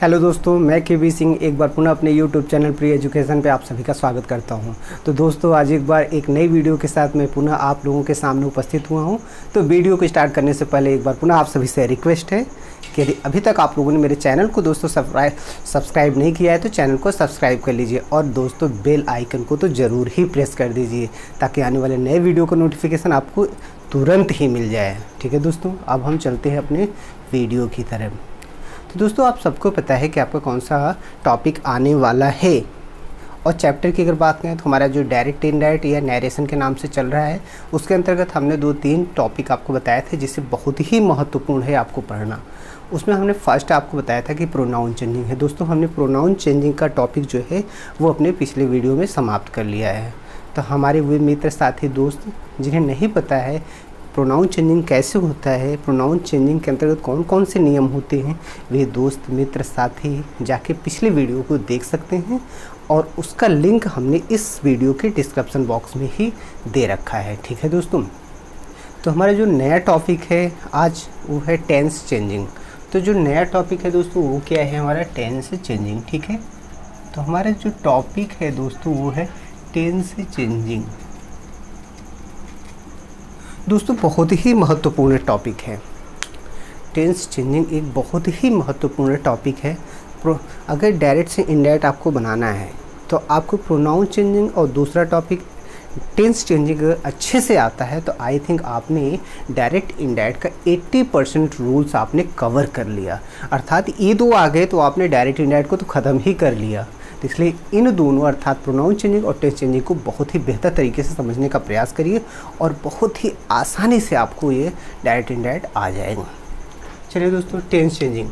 Hello दोस्तों, मैं केवी सिंह एक बार पुनः अपने यूट्यूब चैनल प्री एजुकेशन पे आप सभी का स्वागत करता हूं। तो दोस्तों, आज एक बार एक नई वीडियो के साथ मैं पुनः आप लोगों के सामने उपस्थित हुआ हूं। तो वीडियो को स्टार्ट करने से पहले एक बार पुनः आप सभी से रिक्वेस्ट है कि यदि अभी तक आप लोगों ने मेरे चैनल को दोस्तों सब्सक्राइब नहीं किया है तो चैनल को सब्सक्राइब कर लीजिए और दोस्तों बेल आइकन को तो ज़रूर ही प्रेस कर दीजिए ताकि आने वाले नए वीडियो का नोटिफिकेशन आपको तुरंत ही मिल जाए। ठीक है दोस्तों, अब हम चलते हैं अपने वीडियो की तरफ। तो दोस्तों, आप सबको पता है कि आपका कौन सा टॉपिक आने वाला है। और चैप्टर की अगर बात करें तो हमारा जो डायरेक्ट इनडायरेक्ट या नैरेशन के नाम से चल रहा है, उसके अंतर्गत हमने 2-3 टॉपिक आपको बताए थे जिससे बहुत ही महत्वपूर्ण है आपको पढ़ना। उसमें हमने फर्स्ट आपको बताया था कि प्रोनाउन चेंजिंग है। दोस्तों, हमने प्रोनाउन चेंजिंग का टॉपिक जो है वो अपने पिछले वीडियो में समाप्त कर लिया है। तो हमारे वे मित्र साथी दोस्त जिन्हें नहीं पता है प्रोनाउन चेंजिंग कैसे होता है, प्रोनाउन चेंजिंग के अंतर्गत कौन कौन से नियम होते हैं, वे दोस्त मित्र साथी जाके पिछले वीडियो को देख सकते हैं और उसका लिंक हमने इस वीडियो के डिस्क्रिप्शन बॉक्स में ही दे रखा है। ठीक है दोस्तों, तो हमारा जो नया टॉपिक है आज वो है टेंस चेंजिंग। तो जो नया टॉपिक है दोस्तों वो क्या है, हमारा टेंस चेंजिंग। ठीक है, तो हमारा जो टॉपिक है दोस्तों वो है टेंस चेंजिंग। दोस्तों, बहुत ही महत्वपूर्ण टॉपिक है। टेंस चेंजिंग एक बहुत ही महत्वपूर्ण टॉपिक है। अगर डायरेक्ट से इनडायरेक्ट आपको बनाना है तो आपको प्रोनाउन चेंजिंग और दूसरा टॉपिक टेंस चेंजिंग अगर अच्छे से आता है तो आई थिंक आपने डायरेक्ट इनडायरेक्ट का 80% रूल्स आपने कवर कर लिया। अर्थात ये दो आ गए तो आपने डायरेक्ट इनडायरेक्ट को तो ख़त्म ही कर लिया। तो इसलिए इन दोनों अर्थात प्रोनाउन चेंजिंग और टेंस चेंजिंग को बहुत ही बेहतर तरीके से समझने का प्रयास करिए और बहुत ही आसानी से आपको ये डायरेक्ट इनडायरेक्ट आ जाएगा। चलिए दोस्तों, टेंस चेंजिंग।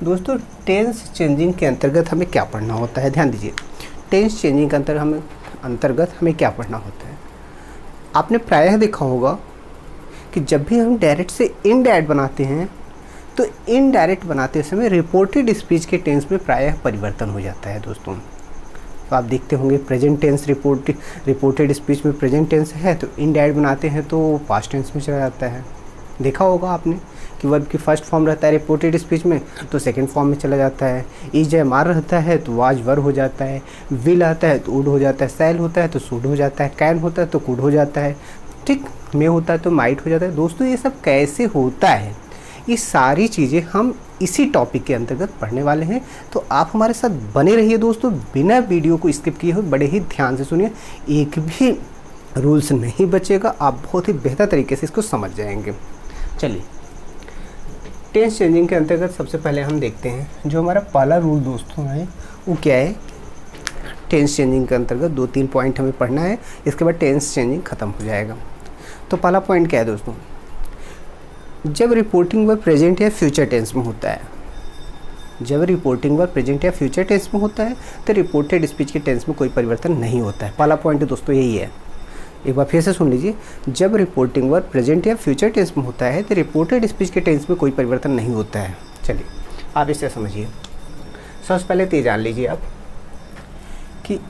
दोस्तों, टेंस चेंजिंग के अंतर्गत हमें क्या पढ़ना होता है, ध्यान दीजिए। टेंस चेंजिंग के अंतर्गत हमें क्या पढ़ना होता है। आपने प्रायः देखा होगा कि जब भी हम डायरेक्ट से इनडायरेक्ट बनाते हैं तो इनडायरेक्ट बनाते समय रिपोर्टेड स्पीच के टेंस में प्रायः परिवर्तन हो जाता है दोस्तों। तो आप देखते होंगे प्रेजेंट टेंस रिपोर्टेड स्पीच में प्रेजेंट टेंस है तो इनडायरेक्ट बनाते हैं तो पास्ट टेंस में चला जाता है। देखा होगा आपने कि वर्ब की फर्स्ट फॉर्म रहता है रिपोर्टेड स्पीच में तो सेकंड फॉर्म में चला जाता है। इज है मार रहता है तो वाज वर हो जाता है, विल आता है तो वुड हो जाता है, सेल होता है तो शुड हो जाता है, कैन होता है तो कुड हो जाता है, ठीक, मे होता है तो माइट हो जाता है। दोस्तों, ये सब कैसे होता है, ये सारी चीज़ें हम इसी टॉपिक के अंतर्गत पढ़ने वाले हैं। तो आप हमारे साथ बने रहिए दोस्तों, बिना वीडियो को स्किप किए हुए बड़े ही ध्यान से सुनिए, एक भी रूल्स नहीं बचेगा, आप बहुत ही बेहतर तरीके से इसको समझ जाएंगे। चलिए, टेंस चेंजिंग के अंतर्गत सबसे पहले हम देखते हैं जो हमारा पहला रूल दोस्तों है वो क्या है। टेंस चेंजिंग के अंतर्गत 2-3 पॉइंट हमें पढ़ना है, इसके बाद टेंस चेंजिंग ख़त्म हो जाएगा। तो पहला पॉइंट क्या है दोस्तों, जब रिपोर्टिंग वर्ब प्रेजेंट या फ्यूचर टेंस में होता है, जब रिपोर्टिंग वर्ब प्रेजेंट या फ्यूचर टेंस में होता है तो रिपोर्टेड स्पीच के टेंस में कोई परिवर्तन नहीं होता है। पहला पॉइंट दोस्तों यही है, एक बार फिर से सुन लीजिए। जब रिपोर्टिंग वर्ब प्रेजेंट या फ्यूचर टेंस में होता है तो रिपोर्टेड स्पीच के टेंस में कोई परिवर्तन नहीं होता है। चलिए आप इसे समझिए। सबसे पहले तो ये जान लीजिए आप कि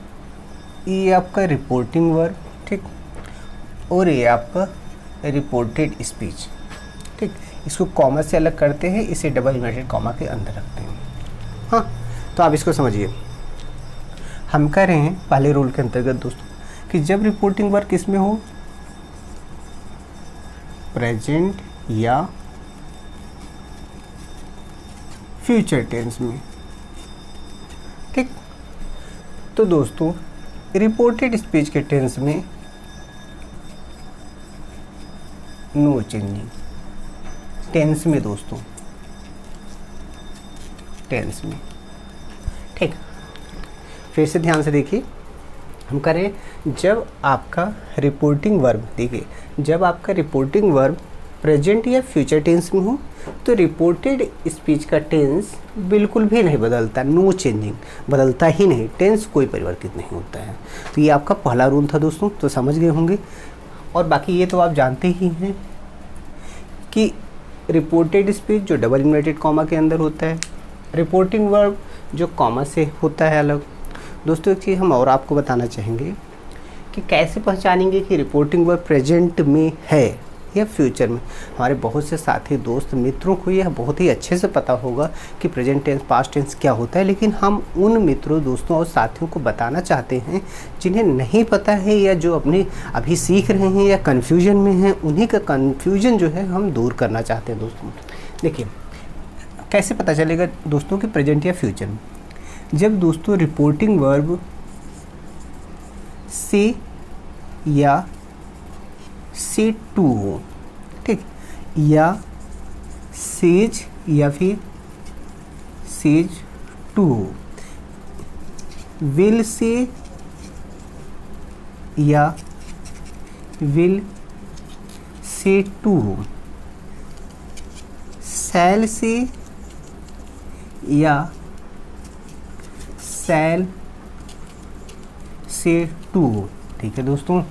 ये आपका रिपोर्टिंग वर्ब, ठीक, और ये आपका रिपोर्टेड स्पीच, ठीक, इसको कॉमा से अलग करते हैं, इसे डबल इन्वर्टेड कॉमा के अंदर रखते हैं। हाँ, तो आप इसको समझिए। हम कह रहे हैं पहले रूल के अंतर्गत दोस्तों कि जब रिपोर्टिंग वर्ब किस में हो, प्रेजेंट या फ्यूचर टेंस में, ठीक। तो दोस्तों, रिपोर्टेड स्पीच के टेंस में नो चेंजिंग। टेंस में दोस्तों, टेंस में, ठीक। फिर से ध्यान से देखिए, हम करें जब आपका रिपोर्टिंग वर्ब, देखिए जब आपका रिपोर्टिंग वर्ब प्रेजेंट या फ्यूचर टेंस में हो तो रिपोर्टेड स्पीच का टेंस बिल्कुल भी नहीं बदलता, नो चेंजिंग, बदलता ही नहीं, टेंस कोई परिवर्तित नहीं होता है। तो ये आपका पहला रूल था दोस्तों, तो समझ गए होंगे। और बाकी ये तो आप जानते ही हैं कि रिपोर्टेड स्पीच जो डबल इन्वर्टेड कॉमा के अंदर होता है, रिपोर्टिंग वर्ब जो कॉमा से होता है अलग। दोस्तों, एक चीज़ हम और आपको बताना चाहेंगे कि कैसे पहचानेंगे कि रिपोर्टिंग वर्ब प्रेजेंट में है या फ्यूचर में। हमारे बहुत से साथी, दोस्त, मित्रों को यह बहुत ही अच्छे से पता होगा कि प्रेजेंट टेंस, पास्ट टेंस क्या होता है, लेकिन हम उन मित्रों, दोस्तों और साथियों को बताना चाहते हैं जिन्हें नहीं पता है या जो अपने अभी सीख रहे हैं या कन्फ्यूजन में हैं। उन्हीं का कन्फ्यूजन जो है हम दूर करना चाहते हैं। दोस्तों देखिए कैसे पता चलेगा दोस्तों कि प्रेजेंट या फ्यूचर में। जब दोस्तों रिपोर्टिंग वर्ब से या से टू हो, ठीक, या सेज या फिर सेज टू हो, विल से या विल से टू हो, शैल से या शैल से टू हो। ठीक है दोस्तों,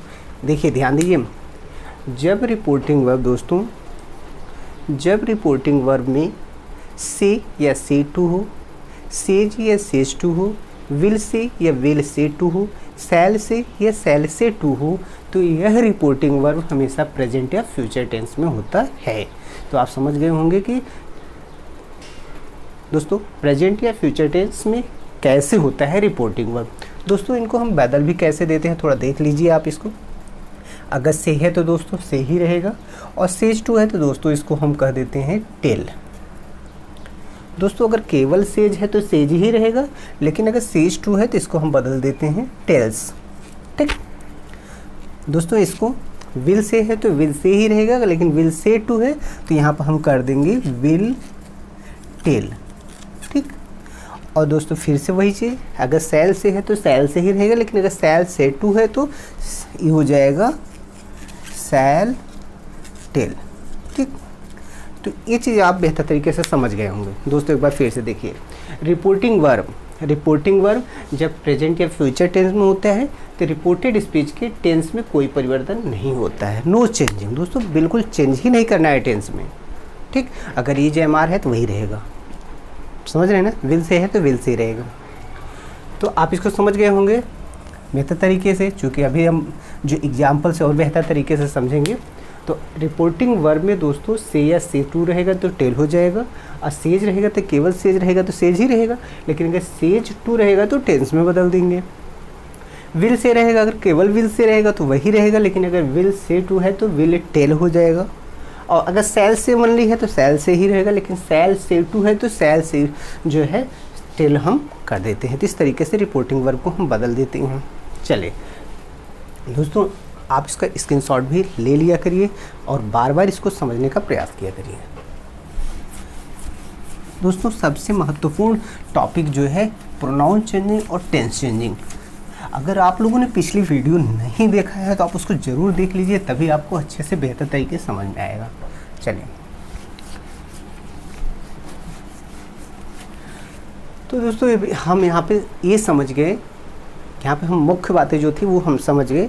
देखिए ध्यान दीजिए, जब रिपोर्टिंग वर्ब दोस्तों, जब रिपोर्टिंग वर्ब में से या से टू हो, सेज या सेज टू हो, विल से या विल से टू हो, शैल से या शैल से टू हो, तो यह रिपोर्टिंग वर्ब हमेशा प्रेजेंट या फ्यूचर टेंस में होता है। तो आप समझ गए होंगे कि दोस्तों प्रेजेंट या फ्यूचर टेंस में कैसे होता है रिपोर्टिंग वर्ब। दोस्तों इनको हम बदल भी कैसे देते हैं, थोड़ा देख लीजिए आप इसको। अगर से है तो दोस्तों से ही रहेगा, और सेज टू है तो दोस्तों इसको हम कह देते हैं टेल। दोस्तों अगर केवल सेज है तो सेज ही रहेगा, लेकिन अगर सेज टू है तो इसको हम बदल देते हैं टेल्स। ठीक दोस्तों, इसको विल से है तो विल से ही रहेगा, लेकिन विल से टू है तो यहाँ पर हम कर देंगे विल टेल। ठीक, और दोस्तों फिर से वही चीज़, अगर सैल से है तो सैल से ही रहेगा, लेकिन अगर सैल से टू है तो ये हो जाएगा सैल टेल। ठीक, तो ये चीज़ आप बेहतर तरीके से समझ गए होंगे। दोस्तों एक बार फिर से देखिए, रिपोर्टिंग वर्ब जब प्रेजेंट या फ्यूचर टेंस में होता है तो रिपोर्टेड स्पीच के टेंस में कोई परिवर्तन नहीं होता है, नो चेंजिंग। दोस्तों बिल्कुल चेंज ही नहीं करना है टेंस में। ठीक, अगर ई जे एम आर है तो वही रहेगा, समझ रहे हैं ना, विल से है तो विल से ही रहेगा। तो आप इसको समझ गए होंगे बेहतर तरीके से, चूँकि अभी हम जो एग्जाम्पल से और बेहतर तरीके से समझेंगे। तो रिपोर्टिंग वर्ब में दोस्तों से या से टू रहेगा तो टेल हो जाएगा, और सेज रहेगा तो केवल सेज रहेगा तो सेज ही रहेगा, लेकिन अगर सेज टू रहेगा तो टेंस में बदल देंगे। विल से रहेगा, अगर केवल विल से रहेगा तो वही रहेगा, लेकिन अगर विल से टू है तो विल टेल हो जाएगा। और अगर सैल से ओनली है तो सैल से ही रहेगा, लेकिन सैल से टू है तो सैल से जो है टेल हम कर देते हैं। तो इस तरीके से रिपोर्टिंग वर्ब को हम बदल देते हैं। चलिए दोस्तों, आप इसका स्क्रीनशॉट भी ले लिया करिए और बार बार इसको समझने का प्रयास किया करिए। दोस्तों सबसे महत्वपूर्ण टॉपिक जो है प्रोनाउन चेंजिंग और टेंस चेंजिंग। अगर आप लोगों ने पिछली वीडियो नहीं देखा है तो आप उसको ज़रूर देख लीजिए, तभी आपको अच्छे से बेहतर तरीके से समझ में आएगा। चलिए, तो दोस्तों हम यहाँ पे ये समझ गए, यहाँ पे हम मुख्य बातें जो थी वो हम समझ गए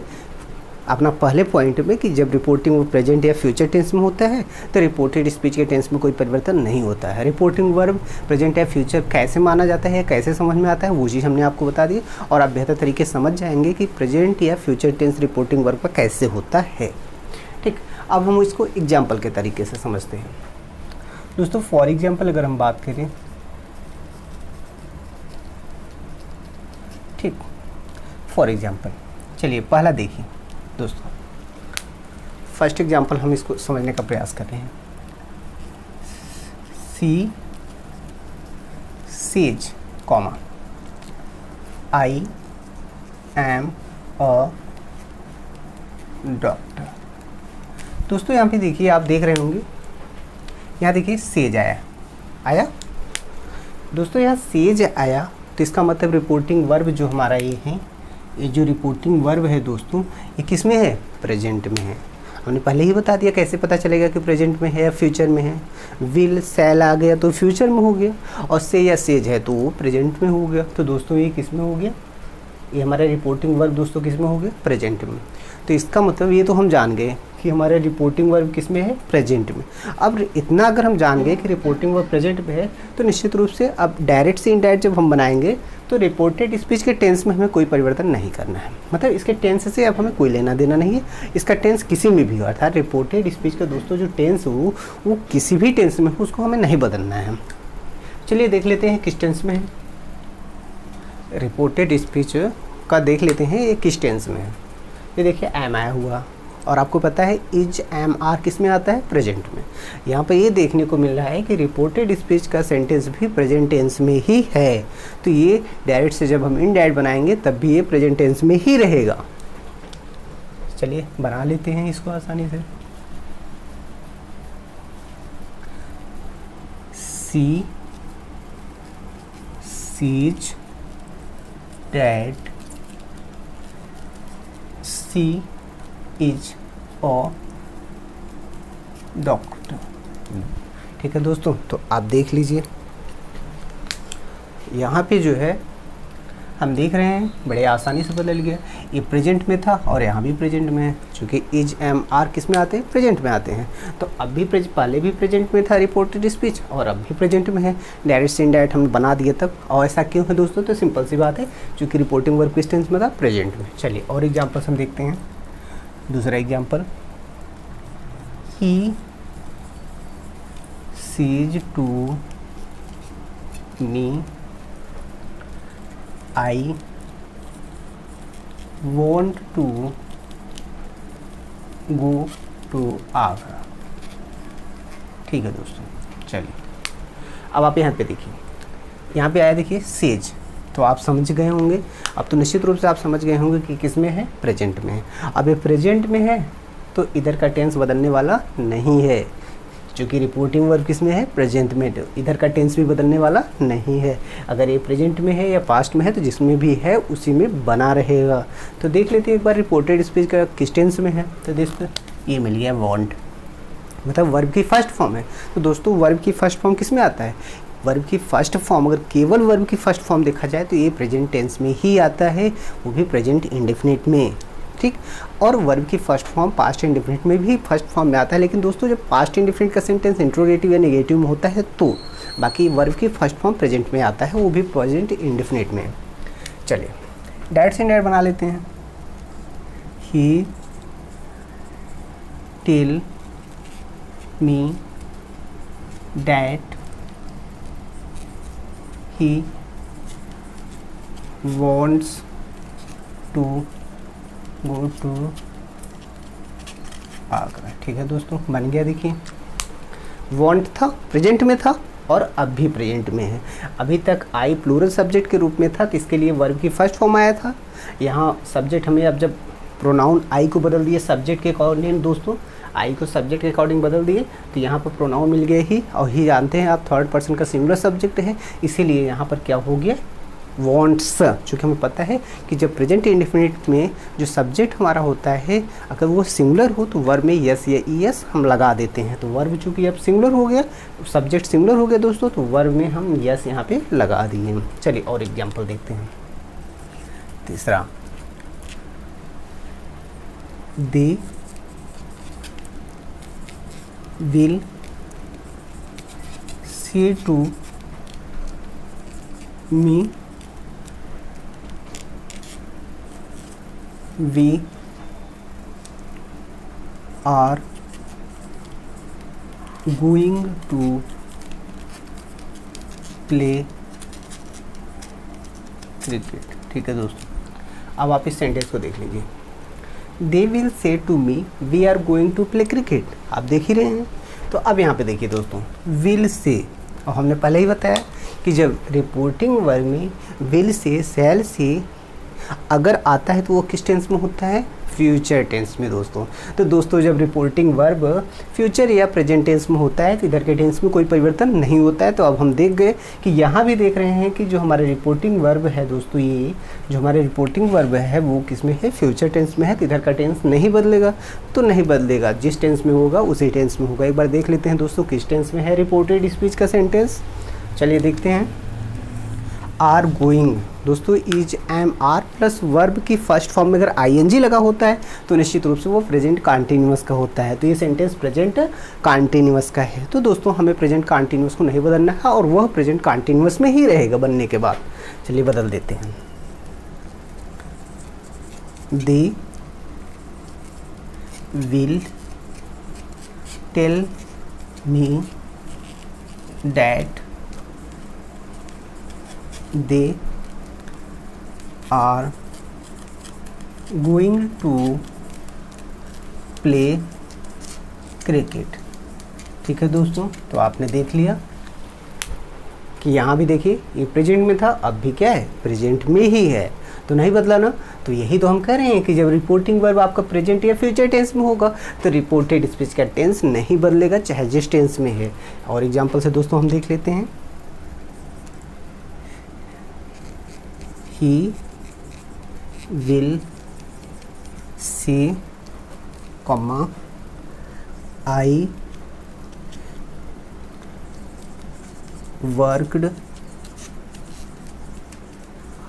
अपना पहले पॉइंट में, कि जब रिपोर्टिंग वो प्रेजेंट या फ्यूचर टेंस में होता है तो रिपोर्टेड स्पीच के टेंस में कोई परिवर्तन नहीं होता है। रिपोर्टिंग वर्ब प्रेजेंट या फ्यूचर कैसे माना जाता है, कैसे समझ में आता है, वो चीज़ हमने आपको बता दी, और आप बेहतर तरीके से समझ जाएंगे कि प्रेजेंट या फ्यूचर टेंस रिपोर्टिंग वर्ब पर कैसे होता है। ठीक, अब हम इसको एग्जाम्पल के तरीके से समझते हैं। दोस्तों फॉर एग्जाम्पल अगर हम बात करें, ठीक, फॉर एग्जाम्पल चलिए पहला देखिए दोस्तों, फर्स्ट एग्जाम्पल हम इसको समझने का प्रयास कर रहे हैं। She says comma I am a doctor. दोस्तों यहाँ पे देखिए, आप देख रहे होंगे, यहाँ देखिए सेज आया दोस्तों, यहाँ सेज आया तो इसका मतलब रिपोर्टिंग वर्ब जो हमारा ये है, ये जो रिपोर्टिंग वर्ब है दोस्तों, ये किस में है, प्रेजेंट में है। हमने पहले ही बता दिया कैसे पता चलेगा कि प्रेजेंट में है या फ्यूचर में है। विल सैल आ गया तो फ्यूचर में हो गया, और से या सेज है तो वो प्रेजेंट में हो गया। तो दोस्तों ये किस में हो गया, ये हमारा रिपोर्टिंग वर्ब दोस्तों किस में हो गया, प्रेजेंट में। तो इसका मतलब ये तो हम जान गए कि हमारे रिपोर्टिंग वर्ब किस में है, प्रेजेंट में। अब इतना अगर हम जान गए कि रिपोर्टिंग वर्ब प्रेजेंट में है तो निश्चित रूप से अब डायरेक्ट से इनडायरेक्ट जब हम बनाएंगे तो रिपोर्टेड स्पीच के टेंस में हमें कोई परिवर्तन नहीं करना है, मतलब इसके टेंस से अब हमें कोई लेना देना नहीं है। इसका टेंस किसी में भी हो, अर्थात रिपोर्टेड स्पीच का दोस्तों जो टेंस हो वो किसी भी टेंस में हो, उसको हमें नहीं बदलना है। चलिए देख लेते हैं किस टेंस में है। रिपोर्टेड स्पीच का देख लेते हैं ये किस टेंस में है। ये देखिए एम आया हुआ, और आपको पता है इज एम आर किस में आता है, प्रेजेंट में। यहाँ पे ये देखने को मिल रहा है कि रिपोर्टेड स्पीच का सेंटेंस भी प्रेजेंट टेंस में ही है, तो ये डायरेक्ट से जब हम इनडायरेक्ट बनाएंगे तब भी ये प्रेजेंट टेंस में ही रहेगा। चलिए बना लेते हैं इसको आसानी से। She says that she is a doctor. ठीक है दोस्तों, तो आप देख लीजिए यहाँ पे जो है हम देख रहे हैं बड़े आसानी से बदल गया। ये प्रेजेंट में था और यहाँ भी प्रेजेंट में है, चूँकि इज एम आर किस में आते हैं, प्रेजेंट में आते हैं। तो अब भी पहले भी प्रेजेंट में था रिपोर्टेड स्पीच और अब भी प्रेजेंट में है। डायरेक्ट से इनडायरेक्ट हमने बना दिया तब, और ऐसा क्यों है दोस्तों, तो सिंपल सी बात है, चूँकि रिपोर्टिंग वर्ब किस टेंस में था, प्रेजेंट में। चलिए और एग्जाम्पल्स हम देखते हैं। दूसरा example, he sees to me I want to go to Agra. ठीक है दोस्तों, चलिए अब आप यहाँ पे देखिए, यहाँ पे आया देखिए सेज, तो आप समझ गए होंगे। अब तो निश्चित रूप से आप समझ गए होंगे कि किस में है, प्रेजेंट में है। अब ये प्रेजेंट में है तो इधर का टेंस बदलने वाला नहीं है, क्योंकि रिपोर्टिंग वर्ब किस में है, प्रेजेंट में, तो इधर का टेंस भी बदलने वाला नहीं है। अगर ये प्रेजेंट में है या पास्ट में है तो जिसमें भी है उसी में बना रहेगा। तो देख लेते हैं एक बार रिपोर्टेड स्पीच का किस टेंस में है। तो देखो ये मिल गया वांट, मतलब वर्ब की फर्स्ट फॉर्म है। तो दोस्तों वर्ब की फर्स्ट फॉर्म किस में आता है, वर्ब की फर्स्ट फॉर्म, अगर केवल वर्ब की फर्स्ट फॉर्म देखा जाए तो ये प्रेजेंट टेंस में ही आता है, वो भी प्रेजेंट इंडेफिनिट में। ठीक, और वर्ब की फर्स्ट फॉर्म पास्ट इंडेफिनिट में भी फर्स्ट फॉर्म में आता है। लेकिन दोस्तों जब पास्ट इंडेफिनिट का सेंटेंस इंट्रोगेटिव या नेगेटिव में होता है तो बाकी वर्ब की फर्स्ट फॉर्म प्रेजेंट में आता है, वो भी प्रेजेंट इंडेफिनिट में। चलिए डायरेक्ट से इंडायरेक्ट बना लेते हैं। He tell me that he wants to go to Agra. ठीक है दोस्तों, बन गया। देखिए वांट था, प्रेजेंट में था और अब भी प्रेजेंट में है। अभी तक आई प्लूरल सब्जेक्ट के रूप में था, तो इसके लिए वर्ब की फर्स्ट फॉर्म आया था। यहाँ सब्जेक्ट हमें अब जब प्रोनाउन आई को बदल दिए सब्जेक्ट के अकॉर्डिंग, दोस्तों आई को सब्जेक्ट के अकॉर्डिंग बदल दिए, तो यहाँ पर प्रोनाउन मिल गए ही, और ही जानते हैं आप थर्ड पर्सन का सिंगुलर सब्जेक्ट है, इसीलिए यहाँ पर क्या हो गया, वॉन्ट्स। चूँकि हमें पता है कि जब प्रेजेंट इंडेफिनिट में जो सब्जेक्ट हमारा होता है अगर वो सिंगुलर हो तो वर्ब में यस या ईएस हम लगा देते हैं। तो वर्ब चूँकि अब सिंगुलर हो गया, सब्जेक्ट सिंगुलर हो गया दोस्तों, तो वर्ब में हम यस यहाँ पे लगा दिए। चलिए और एग्जाम्पल देखते हैं। तीसरा, they will say to me we are going to play cricket। ठीक है दोस्तों, अब आप इस सेंटेंस को देख लीजिए। They will say to me we are going to play cricket, आप देख ही रहे हैं। तो अब यहाँ पे देखिए दोस्तों, विल से, और हमने पहले ही बताया कि जब रिपोर्टिंग वर्ब में विल से, शैल से अगर आता है तो वो किस टेंस में होता है, फ्यूचर टेंस में दोस्तों। तो दोस्तों जब रिपोर्टिंग वर्ब फ्यूचर या प्रेजेंट टेंस में होता है तो इधर के टेंस में कोई परिवर्तन नहीं होता है। तो अब हम देख गए कि यहाँ भी देख रहे हैं कि जो हमारे रिपोर्टिंग वर्ब है दोस्तों, ये जो हमारे रिपोर्टिंग वर्ब है वो किस में है, फ्यूचर टेंस में है। तो इधर का टेंस नहीं बदलेगा, तो नहीं बदलेगा, जिस टेंस में होगा उसी टेंस में होगा। एक बार देख लेते हैं दोस्तों किस टेंस में है रिपोर्टेड स्पीच का सेंटेंस। चलिए देखते हैं। Are going. दोस्तों is am are plus verb की फर्स्ट फॉर्म में अगर आईएनजी लगा होता है तो निश्चित रूप से वो प्रेजेंट कंटिन्यूअस का होता है। तो ये सेंटेंस प्रेजेंट कंटिन्यूअस का है। तो दोस्तों हमें प्रेजेंट कंटिन्यूअस को नहीं बदलना है और वह प्रेजेंट कंटिन्यूअस में ही रहेगा बनने के बाद। चलिए बदल देते हैं। They will tell me that they are going to play cricket। ठीक है दोस्तों, तो आपने देख लिया कि यहाँ भी देखिए ये प्रेजेंट में था, अब भी क्या है प्रेजेंट में ही है, तो नहीं बदला ना। तो यही तो हम कह रहे हैं कि जब रिपोर्टिंग वर्ब आपका प्रेजेंट या फ्यूचर टेंस में होगा तो रिपोर्टेड स्पीच का टेंस नहीं बदलेगा चाहे जिस टेंस में है। और एग्जाम्पल से दोस्तों हम देख लेते हैं। He will say, I worked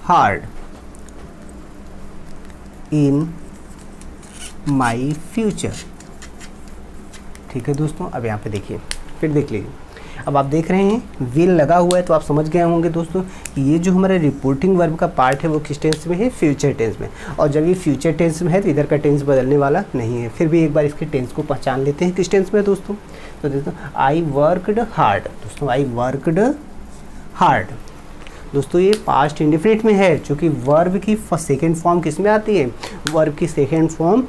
hard in my future। ठीक है दोस्तों, अब यहाँ पे देखिए, फिर देख लीजिए। अब आप देख रहे हैं विल लगा हुआ है तो आप समझ गए होंगे दोस्तों ये जो हमारा रिपोर्टिंग वर्ब का पार्ट है वो किस टेंस में है, फ्यूचर टेंस में। और जब ये फ्यूचर टेंस में है तो इधर का टेंस बदलने वाला नहीं है। फिर भी एक बार इसके टेंस को पहचान लेते हैं किस टेंस में है दोस्तों। तो दोस्तों आई वर्कड हार्ड, दोस्तों आई वर्कड हार्ड। दोस्तों ये पास्ट इंडेफिनिट में है, चूँकि वर्ब की सेकेंड फॉर्म किस में आती है, वर्ब की सेकेंड फॉर्म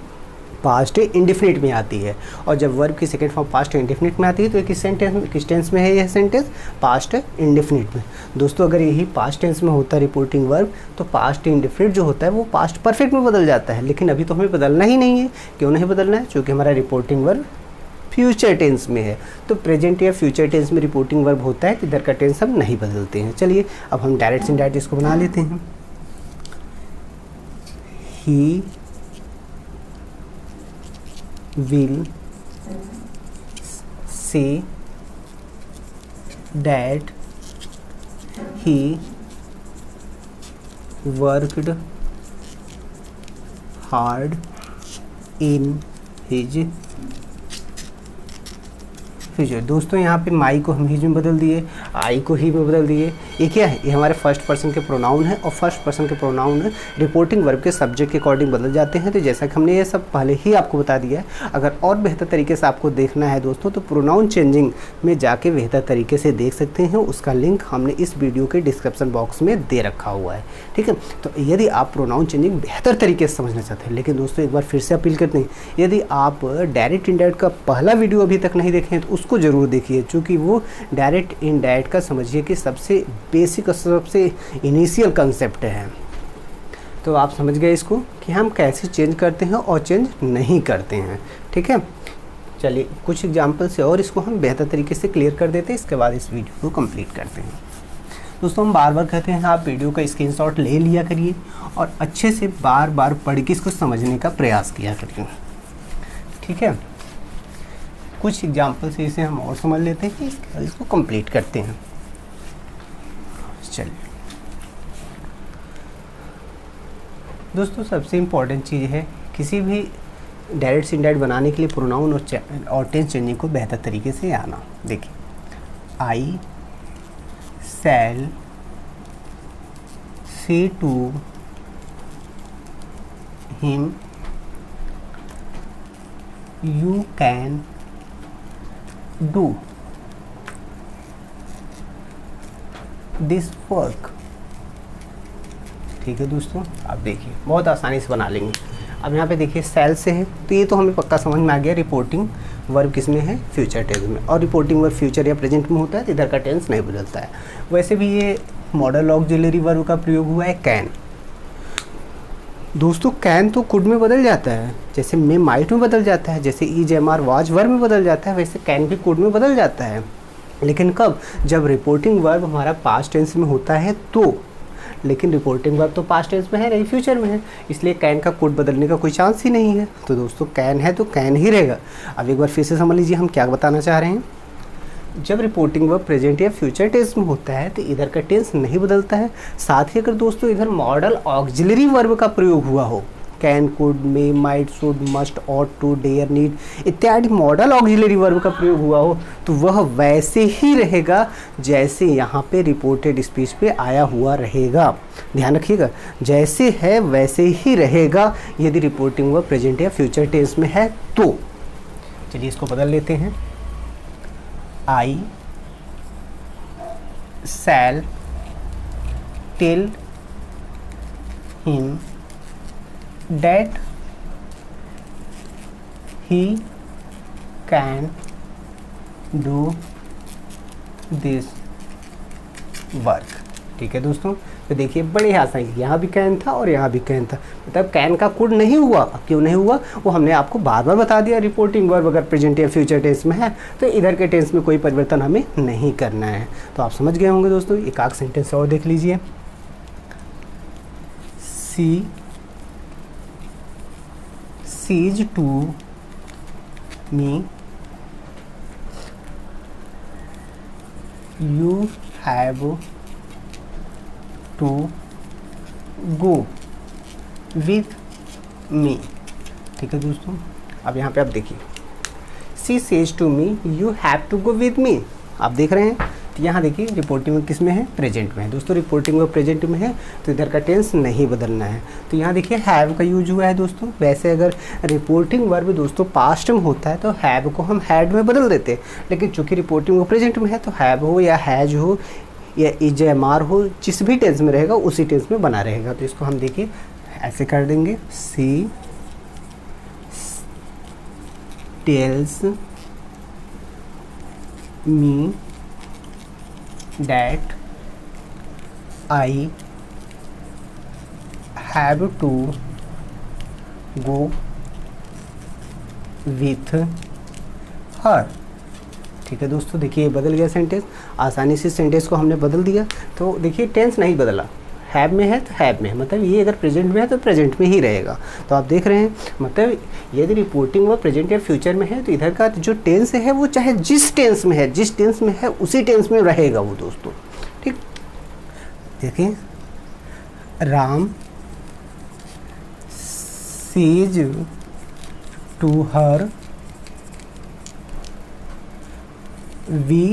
पास्ट इंडेफिनिट में आती है। और जब वर्ब की सेकंड फॉर्म पास्ट इंडेफिनिट में आती है तो किस टेंस में है यह सेंटेंस, पास्ट इंडेफिनिट में। दोस्तों अगर यही पास्ट टेंस में होता है रिपोर्टिंग वर्ब तो पास्ट इंडेफिनिट जो होता है वो पास्ट परफेक्ट में बदल जाता है। लेकिन अभी तो हमें बदलना ही नहीं है। क्यों नहीं बदलना है, क्योंकि हमारा रिपोर्टिंग वर्ब फ्यूचर टेंस में है। तो प्रेजेंट या फ्यूचर टेंस में रिपोर्टिंग वर्ब होता है तो इधर का टेंस हम नहीं बदलते हैं। चलिए अब हम डायरेक्ट इनडायरेक्ट इसको बना लेते हैं। ही will say that he worked hard in his future. दोस्तों यहाँ पे माई को हम हिज में बदल दिए, आई को ही में बदल दिए। ये क्या है, ये हमारे फर्स्ट पर्सन के प्रोनाउन है और फर्स्ट पर्सन के प्रोनाउन रिपोर्टिंग वर्ब के सब्जेक्ट के अकॉर्डिंग बदल जाते हैं। तो जैसा कि हमने ये सब पहले ही आपको बता दिया है। अगर और बेहतर तरीके से आपको देखना है दोस्तों तो प्रोनाउन चेंजिंग में जाके बेहतर तरीके से देख सकते हैं। उसका लिंक हमने इस वीडियो के डिस्क्रिप्शन बॉक्स में दे रखा हुआ है। ठीक है, तो यदि आप प्रोनाउन चेंजिंग बेहतर तरीके से समझना चाहते हैं, लेकिन दोस्तों एक बार फिर से अपील करते हैं, यदि आप डायरेक्ट इनडायरेक्ट का पहला वीडियो अभी तक नहीं देखें तो उसको ज़रूर देखिए, क्योंकि वो डायरेक्ट इनडायरेक्ट का समझिए कि सबसे बेसिक और सबसे इनिशियल कंसेप्ट है। तो आप समझ गए इसको कि हम कैसे चेंज करते हैं और चेंज नहीं करते हैं। ठीक है, चलिए कुछ एग्जाम्पल से और इसको हम बेहतर तरीके से क्लियर कर देते हैं, इसके बाद इस वीडियो को कंप्लीट करते हैं। दोस्तों हम बार बार कहते हैं आप वीडियो का स्क्रीनशॉट ले लिया करिए और अच्छे से बार बार पढ़ के इसको समझने का प्रयास किया करिए। ठीक है, कुछ एग्जाम्पल से इसे हम और समझ लेते हैं कि इसके बाद इसको कंप्लीट करते हैं। चलिए दोस्तों सबसे इम्पॉर्टेंट चीज़ है किसी भी डायरेक्ट से इनडायरेक्ट बनाने के लिए प्रोनाउन और टेंस चेंजिंग को बेहतर तरीके से आना। देखिए I shall say to him you can do this work. ठीक है दोस्तों, आप देखिए बहुत आसानी से बना लेंगे। अब यहाँ पे देखिए सेल से है तो ये तो हमें पक्का समझ में आ गया रिपोर्टिंग वर्ब किस में है, फ्यूचर टेंस में। और रिपोर्टिंग वर्ब फ्यूचर या प्रेजेंट में होता है तो इधर का टेंस नहीं बदलता है। वैसे भी ये मॉडल ऑक्सिलरी वर्ब का प्रयोग हुआ है कैन। दोस्तों कैन तो कुड में बदल जाता है, जैसे मे माइट में बदल जाता है, जैसे is am are was verb में बदल जाता है, वैसे कैन भी कुड में बदल जाता है। लेकिन कब, जब रिपोर्टिंग वर्ब हमारा पास्ट टेंस में होता है तो। लेकिन रिपोर्टिंग वर्ब तो पास्ट टेंस में है नहीं, फ्यूचर में है, इसलिए कैन का कोड बदलने का कोई चांस ही नहीं है। तो दोस्तों कैन है तो कैन ही रहेगा। अब एक बार फिर से समझ लीजिए हम क्या बताना चाह रहे हैं। जब रिपोर्टिंग वर्ब प्रेजेंट या फ्यूचर टेंस में होता है तो इधर का टेंस नहीं बदलता है। साथ ही अगर दोस्तों इधर मॉडल ऑक्सिलरी वर्ब का प्रयोग हुआ हो, can, could, may, might, should, must, ought to, dare, need इत्यादि मॉडल ऑक्सिलरी वर्ब का प्रयोग हुआ हो तो वह वैसे ही रहेगा जैसे यहाँ पे रिपोर्टेड स्पीच पे आया हुआ रहेगा। ध्यान रखिएगा, जैसे है वैसे ही रहेगा यदि रिपोर्टिंग वर्ब प्रेजेंट या फ्यूचर टेंस में है तो। चलिए इसको बदल लेते हैं। I shall tell him that he can do this work। ठीक है दोस्तों, तो देखिए बड़े आसान, यहाँ भी कैन था और यहाँ भी कैन था, मतलब कैन का कुड नहीं हुआ। क्यों नहीं हुआ वो हमने आपको बार बार बता दिया। रिपोर्टिंग वर्ब अगर प्रेजेंट या फ्यूचर टेंस में है तो इधर के टेंस में कोई परिवर्तन हमें नहीं करना है। तो आप समझ गए होंगे दोस्तों। एक आध सेंटेंस और देख लीजिए। Sees to me you have to go with me। ठीक है दोस्तों, अब यहाँ पे आप देखिए, she says to me you have to go with me. आप देख रहे हैं, तो यहाँ देखिए रिपोर्टिंग वर्ब किस में है, प्रेजेंट में है। दोस्तों रिपोर्टिंग वर्ब प्रेजेंट में है तो इधर का टेंस नहीं बदलना है। तो यहाँ देखिए हैव का यूज हुआ है दोस्तों। वैसे अगर रिपोर्टिंग वर्ब दोस्तों पास्ट में होता है तो हैव को हम हैड में बदल देते हैं, लेकिन चूंकि रिपोर्टिंग वर्ब प्रेजेंट में है तो हैव हो या हैज हो या इज एम आर हो, जिस भी टेंस में रहेगा उसी टेंस में बना रहेगा। तो इसको हम देखिए ऐसे कर देंगे, she tells me that I have to go with her। ठीक है दोस्तों, देखिए बदल गया सेंटेंस। आसानी से सेंटेंस को हमने बदल दिया। तो देखिए टेंस नहीं बदला, हैव में है तो हैव में है, मतलब ये अगर प्रेजेंट में है तो प्रेजेंट में ही रहेगा। तो आप देख रहे हैं, मतलब यदि रिपोर्टिंग वर्ब प्रेजेंट या फ्यूचर में है तो इधर का जो टेंस है वो चाहे जिस टेंस में है, जिस टेंस में है उसी टेंस में रहेगा वो दोस्तों। ठीक, देखिए Ram sees to her we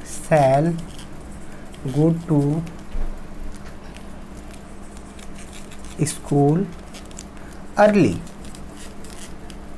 shall go to school early.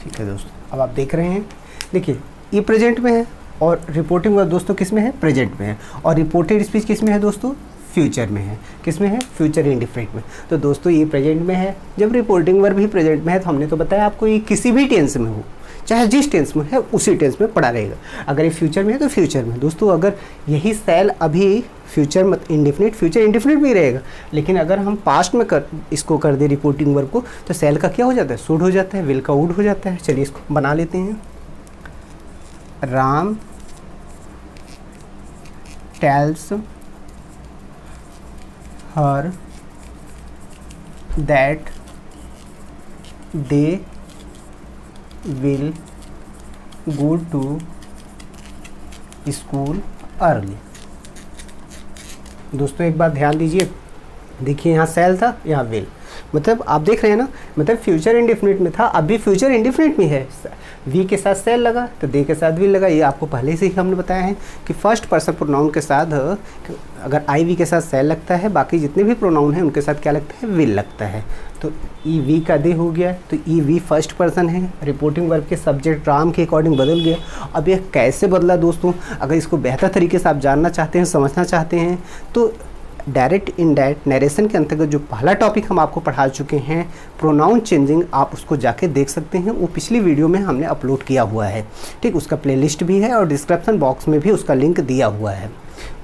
ठीक है दोस्तों, अब आप देख रहे हैं, देखिए ये प्रेजेंट में है और रिपोर्टिंग वर्ब दोस्तों किस में है, प्रेजेंट में है, और रिपोर्टेड स्पीच किस में है दोस्तों, फ्यूचर में है। किस में है, फ्यूचर इंडिफिनिट में। तो दोस्तों ये प्रेजेंट में है, जब रिपोर्टिंग वर्ब भी प्रेजेंट में है तो हमने तो बताया आपको ये किसी भी टेंस में हो, चाहे जिस टेंस में है उसी टेंस में पड़ा रहेगा। अगर ये फ्यूचर में है तो फ्यूचर में। दोस्तों अगर यही सेल अभी फ्यूचर मत इंडिफिनिट, फ्यूचर इंडिफिनिट भी रहेगा, लेकिन अगर हम पास्ट में इसको कर दे रिपोर्टिंग वर्ब को तो सेल का क्या हो जाता है, शुड हो जाता है, विल का वुड हो जाता है। चलिए इसको बना लेते हैं। Ram tells her that they will go to school early। दोस्तों एक बात ध्यान दीजिए, देखिए यहाँ सेल था, यहाँ विल, मतलब आप देख रहे हैं ना, मतलब फ्यूचर इंडिफिनिट में था, अभी फ्यूचर इंडिफिनिट में है। वी के साथ सेल लगा तो दे के साथ विल लगा। ये आपको पहले से ही हमने बताया है कि फर्स्ट पर्सन प्रोनाउन के साथ अगर आई वी के साथ सेल लगता है, बाकी जितने भी प्रोनाउन हैं उनके साथ क्या लगता है, विल लगता है। तो ई वी का दे हो गया, तो ई वी फर्स्ट पर्सन है। रिपोर्टिंग वर्ब के सब्जेक्ट राम के अकॉर्डिंग बदल गया। अब यह कैसे बदला दोस्तों, अगर इसको बेहतर तरीके से आप जानना चाहते हैं, समझना चाहते हैं, तो डायरेक्ट इनडायरेक्ट नरेशन के अंतर्गत जो पहला टॉपिक हम आपको पढ़ा चुके हैं प्रोनाउन चेंजिंग, आप उसको जाके देख सकते हैं। वो पिछली वीडियो में हमने अपलोड किया हुआ है। ठीक, उसका प्लेलिस्ट भी है और डिस्क्रिप्शन बॉक्स में भी उसका लिंक दिया हुआ है,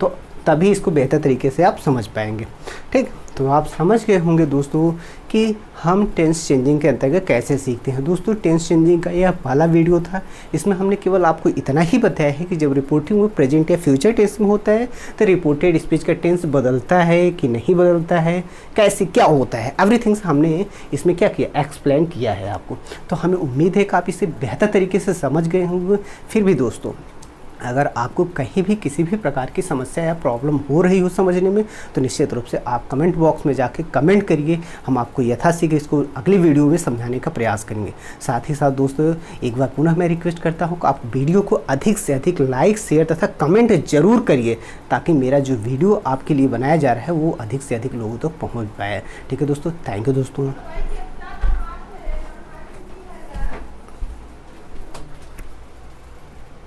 तो तभी इसको बेहतर तरीके से आप समझ पाएंगे। ठीक, तो आप समझ गए होंगे दोस्तों कि हम टेंस चेंजिंग के अंतर्गत कैसे सीखते हैं। दोस्तों टेंस चेंजिंग का यह पहला वीडियो था, इसमें हमने केवल आपको इतना ही बताया है कि जब रिपोर्टिंग वो प्रेजेंट या फ्यूचर टेंस में होता है तो रिपोर्टेड स्पीच का टेंस बदलता है कि नहीं बदलता है, कैसे क्या होता है, एवरीथिंग्स हमने इसमें क्या किया, एक्सप्लेन किया है आपको। तो हमें उम्मीद है कि आप इसे बेहतर तरीके से समझ गए होंगे। फिर भी दोस्तों अगर आपको कहीं भी किसी भी प्रकार की समस्या या प्रॉब्लम हो रही हो समझने में, तो निश्चित रूप से आप कमेंट बॉक्स में जाके कमेंट करिए। हम आपको यथाशीघ्र इसको अगली वीडियो में समझाने का प्रयास करेंगे। साथ ही साथ दोस्तों, एक बार पुनः मैं रिक्वेस्ट करता हूँ कि आप वीडियो को अधिक से अधिक लाइक, शेयर तथा कमेंट जरूर करिए, ताकि मेरा जो वीडियो आपके लिए बनाया जा रहा है वो अधिक से अधिक लोगों तक पहुँच पाए। ठीक है दोस्तों, थैंक यू दोस्तों।